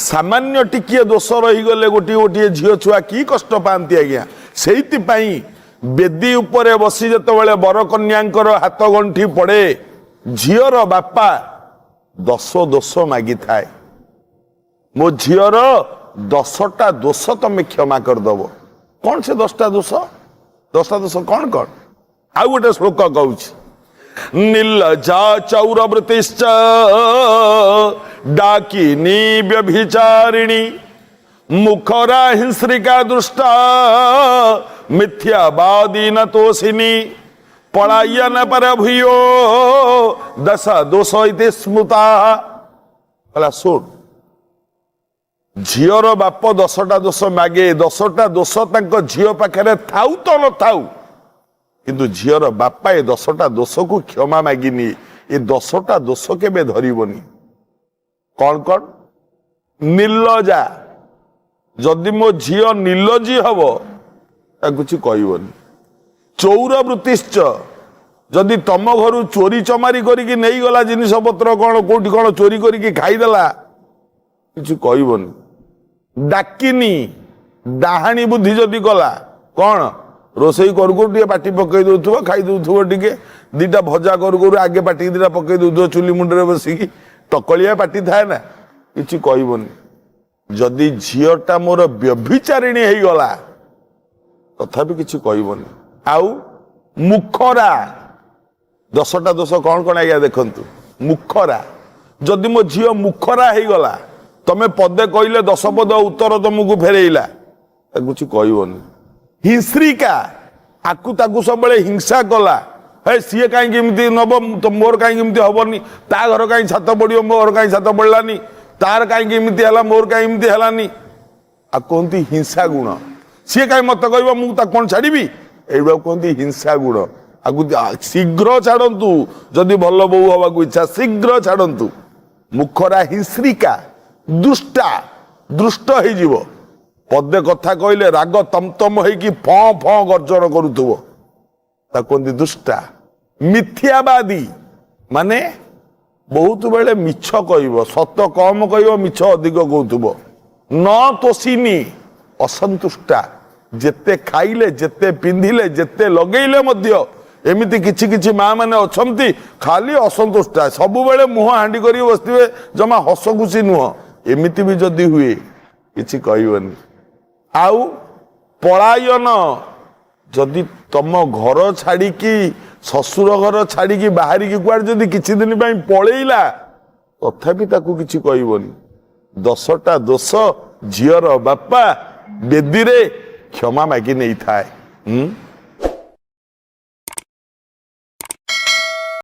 सामान्य टिकिए दोष रही गले गोटे गोटे झील छुआ की कष्ट पाती आज्ञा से बेदी उपरे बसी जिते बर कन्यांकर हाथ गंठी पड़े झीर बापा 10 दोष मागी थाए मो झीर 10टा दोष तमें क्षमा करदब कौन से 10टा दोष कौन कौन आउ गोटे श्लोक कहूँ निर्लजा चौरवृत्तिश्च डाकिनी व्यभिचारिणी मुखरा हिंस्रिका दुष्टा मिथ्यावादी न तोषिनी पलायन पर भूयो दश दोष इति स्मृता सुन झीर बाप 10टा दोष मागे 10टा दोष झील पाखे थाऊ तो न थाऊ किंतु झीर बापा ए 10टा दोष को क्षमा मागिनी ए 10टा दोष केबे धरिबनी कौन कौन निर्लजा जदि मो झील निर्लजी हब कुछ कहबनी चौरवृत्तिश्च जदि तम घर चोरी चमारी करिकी नहीं गला जिनिस पत्र कौन कोठी कौन चोरी करिकी खाईदेला किछ कहबनी डाकिनी डाहाणी बुद्धि जदि गला कौन रोसई करू करू पाटी पकई दउथुबो खाई दउथुबो टिके दीटा भजा करू करू आगे पाटी दीटा पकई दउथुबो चुली मुंडरे बसिकी टकलिया पाटी थाए ना किछि कहबनी जदि झीलटा मोर व्यभिचारिणी हो गला तथापि किछि कहबनी आउ मुखरा 10टा दोष कौन कौन आज्ञा देखंतु मुखरा जदि मो झील मुखरा हो गला तमे पदे कहले 10 पद उत्तर तुमको फेरेइला कुछ कहबनी हिंस्रिका आकु ताकू सब हिंसा कला हे सी कहीं नब तो मोर कहीं हबनी ता घर कहीं छात पड़ो मो घर कहीं छात पड़लानी तार कहीं मोर कहीं है आ कहती हिंसा गुण सी कहीं मत कह मुझे कौन छाड़ी एटा कहती हिंसा गुण आगु शीघ्र छाड़ू जदि भल बो हवा इच्छा शीघ्र छाड़ू मुखरा हिंस्रिका दुष्टा दुष्ट हो पदे कथा कहले राग तमतम होगी फं फं गर्जन करुथुबो कहते दुष्टा मिथ्यावादी माने बहुत बेले मिछ कहब सत कम कहब मिछ अधिक कहथुबो न तोषिनी असंतुष्टा जेते खाइले जेते पिंधिले जेते लगेइले मध्य एमिति किछि किछि माँ माने अछंती खाली असंतुष्टा सबु बेले मुह हांडी करी बसथिबे जमा हस खुशी नुह एमिति भी जदि हुए किछि कहबनी आउ पलायन जदि तम घर छाड़िकी ससुर घर छाड़िकी बाहर की कुआड़ जदि किछि दिन पलैला तथापि ताकू किछि कहबनी 10टा दोष झीर बापा बेदी रे क्षमा मागी नहीं थाए।